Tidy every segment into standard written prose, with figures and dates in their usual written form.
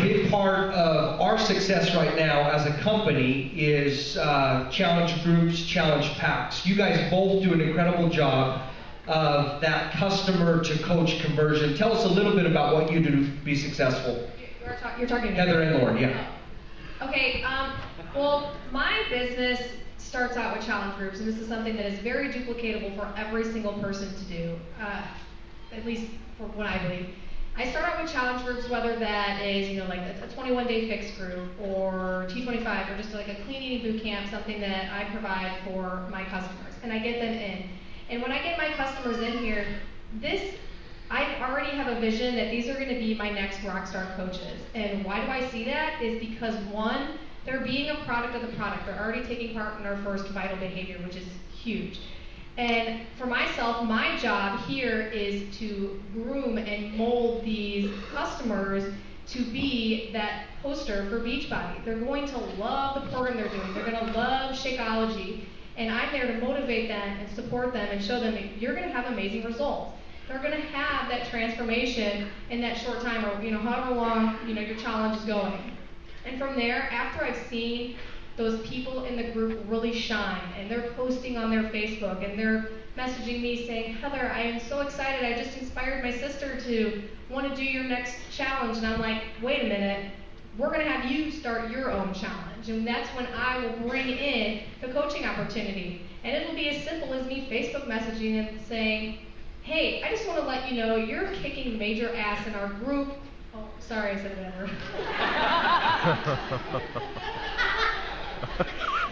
big part of our success right now as a company is challenge groups, challenge packs. You guys both do an incredible job of that customer to coach conversion. Tell us a little bit about what you do to be successful. You're talking to Heather and Lauren, yeah. Okay, well, my business starts out with challenge groups, and this is something that is very duplicatable for every single person to do, at least for what I believe. I start out with challenge groups, whether that is, like a 21-day fixed group or T25 or just like a clean eating boot camp, something that I provide for my customers, and I get them in. And when I get my customers in here, I already have a vision that these are going to be my next rockstar coaches. And why do I see that? Is because one, they're being a product of the product. They're already taking part in our first vital behavior, which is huge. And for myself, my job here is to groom and mold these customers to be that poster for Beachbody. They're going to love the program they're doing. They're going to love Shakeology. And I'm there to motivate them and support them and show them that you're going to have amazing results. They're going to have that transformation in that short time, or however long your challenge is going. And from there, after I've seen those people in the group really shine, and they're posting on their Facebook, and they're messaging me saying, Heather, I am so excited. I just inspired my sister to want to do your next challenge. And I'm like, wait a minute. We're going to have you start your own challenge. And that's when I will bring in the coaching opportunity. And it'll be as simple as me Facebook messaging and saying, hey, I just want to let you know you're kicking major ass in our group. Oh, sorry, I said whatever.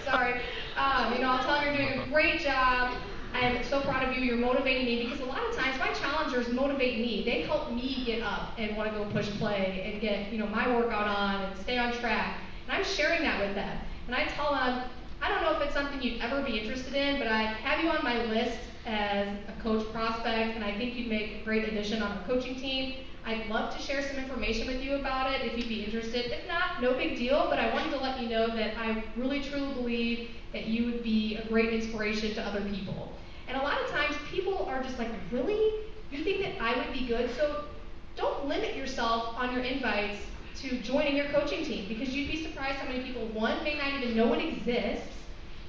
Sorry. I'll tell them you're doing a great job. I'm so proud of you. You're motivating me, because a lot of times my challengers motivate me. They help me get up and want to go push play and get my workout on and stay on track. And I'm sharing that with them. And I tell them, I don't know if it's something you'd ever be interested in, but I have you on my list as a coach prospect, and I think you'd make a great addition on our coaching team. I'd love to share some information with you about it if you'd be interested. If not, no big deal, but I wanted to let you know that I really truly believe that you would be a great inspiration to other people. And a lot of times people are just like, really? You think that I would be good? So don't limit yourself on your invites to joining your coaching team, because you'd be surprised how many people, one, may not even know it exists,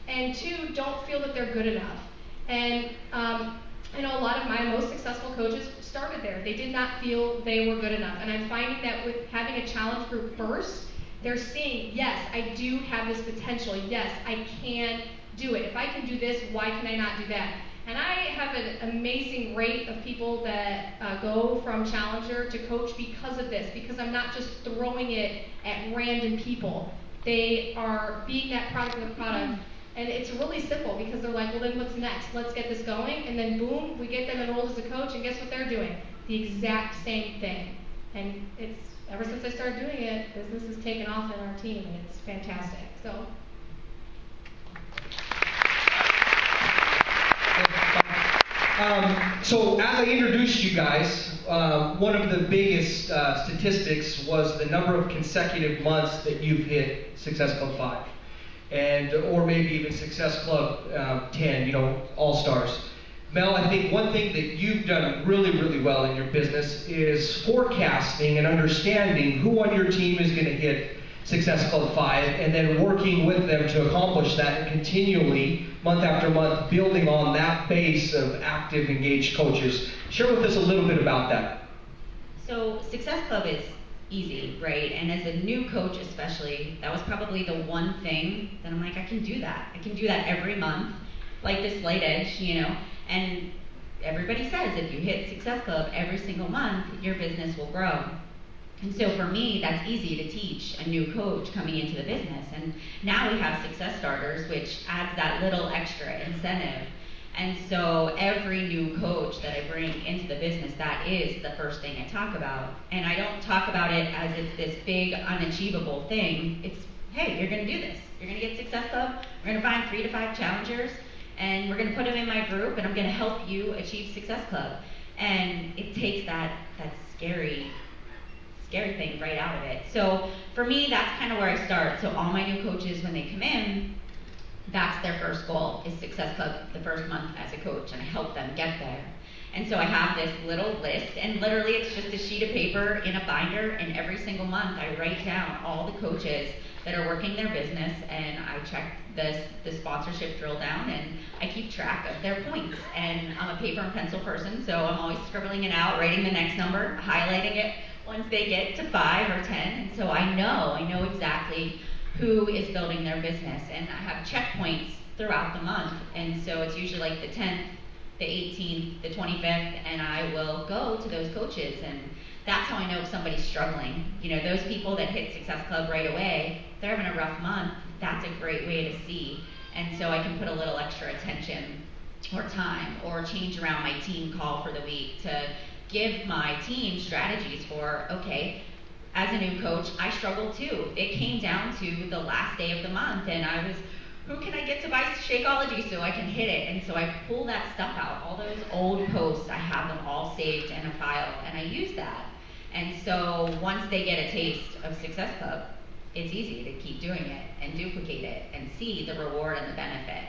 and two, don't feel that they're good enough. And I know a lot of my most successful coaches started there. They did not feel they were good enough. And I'm finding that with having a challenge group first, they're seeing, yes, I do have this potential. Yes, I can do it. If I can do this, why can I not do that? And I have an amazing rate of people that go from challenger to coach because of this, because I'm not just throwing it at random people. They are being that product of the product. And it's really simple, because they're like, well, then what's next? Let's get this going. And then boom, we get them enrolled as a coach, and guess what they're doing? The exact same thing. And it's, ever since I started doing it, business has taken off in our team, and it's fantastic. So as I introduced you guys, one of the biggest statistics was the number of consecutive months that you've hit Success Club 5. Or maybe even Success Club 10, all-stars. Mel, I think one thing that you've done really, really well in your business is forecasting and understanding who on your team is going to hit Success Club 5, and then working with them to accomplish that, and continually, month after month, building on that base of active, engaged coaches. Share with us a little bit about that. So Success Club is easy, right? And as a new coach especially, that was probably the one thing that I'm like, I can do that. I can do that every month, like this light edge, and everybody says if you hit Success Club every single month, your business will grow. And so for me, that's easy to teach a new coach coming into the business. And now we have Success Starters, which adds that little extra incentive. And so every new coach that I bring into the business, that is the first thing I talk about. And I don't talk about it as it's this big, unachievable thing. It's, hey, you're going to do this. You're going to get Success Club. We're going to find 3 to 5 challengers, and we're going to put them in my group, and I'm going to help you achieve Success Club. And it takes that scary thing right out of it. So for me, that's kind of where I start. So all my new coaches, when they come in, that's their first goal, is Success Club the first month as a coach, and I help them get there. And so I have this little list, and literally it's just a sheet of paper in a binder, and every single month I write down all the coaches that are working their business, and I check the sponsorship drill down, and I keep track of their points. And I'm a paper and pencil person, so I'm always scribbling it out, writing the next number, highlighting it once they get to 5 or 10. And so I know exactly who is building their business, and I have checkpoints throughout the month. And so it's usually like the 10th, the 18th, the 25th, and I will go to those coaches, and that's how I know if somebody's struggling. You know, those people that hit Success Club right away, they're having a rough month. That's a great way to see. And so I can put a little extra attention or time or change around my team call for the week to give my team strategies for, okay, as a new coach, I struggled too. It came down to the last day of the month, and I was, who can I get to buy Shakeology so I can hit it? And so I pull that stuff out, all those old posts, I have them all saved in a file, and I use that. And so once they get a taste of Success Club, it's easy to keep doing it and duplicate it and see the reward and the benefit.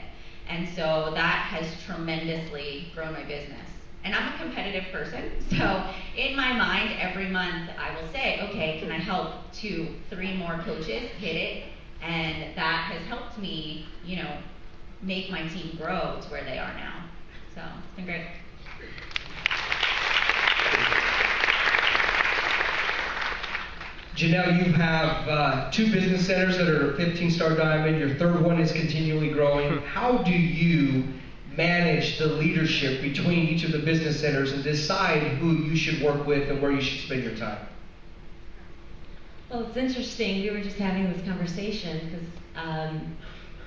And so that has tremendously grown my business. And I'm a competitive person, so in my mind, every month I will say, okay, can I help 2, 3 more coaches hit it? And that has helped me, you know, make my team grow to where they are now. So it's been great. Janelle, you have 2 business centers that are 15-star diamond. Your third one is continually growing. How do you manage the leadership between each of the business centers and decide who you should work with and where you should spend your time? Well, it's interesting. We were just having this conversation because,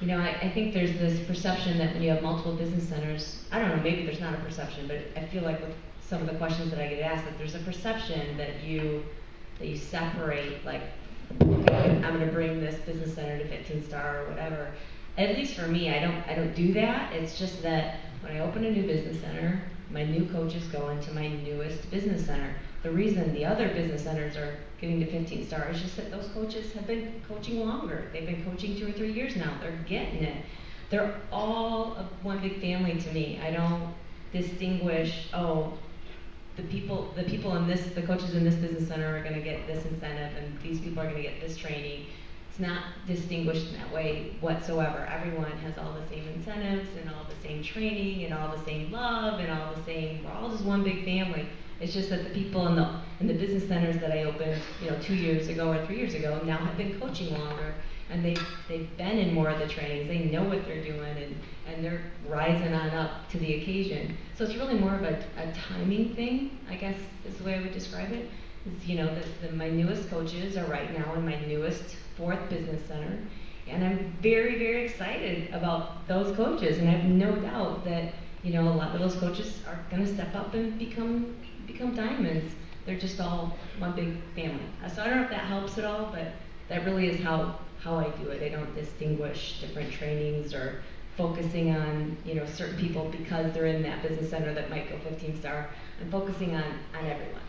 you know, I think there's this perception that when you have multiple business centers, I don't know, maybe there's not a perception, but I feel like with some of the questions that I get asked, that there's a perception that you separate, like, okay, I'm going to bring this business center to 15-star or whatever. At least for me, I don't do that. It's just that when I open a new business center, my new coaches go into my newest business center. The reason the other business centers are getting to 15-star is just that those coaches have been coaching longer. They've been coaching 2 or 3 years now. They're getting it. They're all one big family to me. I don't distinguish, oh, the coaches in this business center are going to get this incentive, and these people are going to get this training. It's not distinguished in that way whatsoever. Everyone has all the same incentives and all the same training and all the same love and all the same. We're all just one big family. It's just that the people in the business centers that I opened, 2 years ago or 3 years ago now have been coaching longer, and they've been in more of the trainings. They know what they're doing, and they're rising on up to the occasion. So it's really more of a timing thing, I guess, is the way I would describe it. Is, my newest coaches are right now in my newest 4th business center, and I'm very, very excited about those coaches, and I have no doubt that a lot of those coaches are going to step up and become diamonds. They're just all one big family. So I don't know if that helps at all, but that really is how I do it. I don't distinguish different trainings or focusing on certain people because they're in that business center that might go 15-star. I'm focusing on everyone.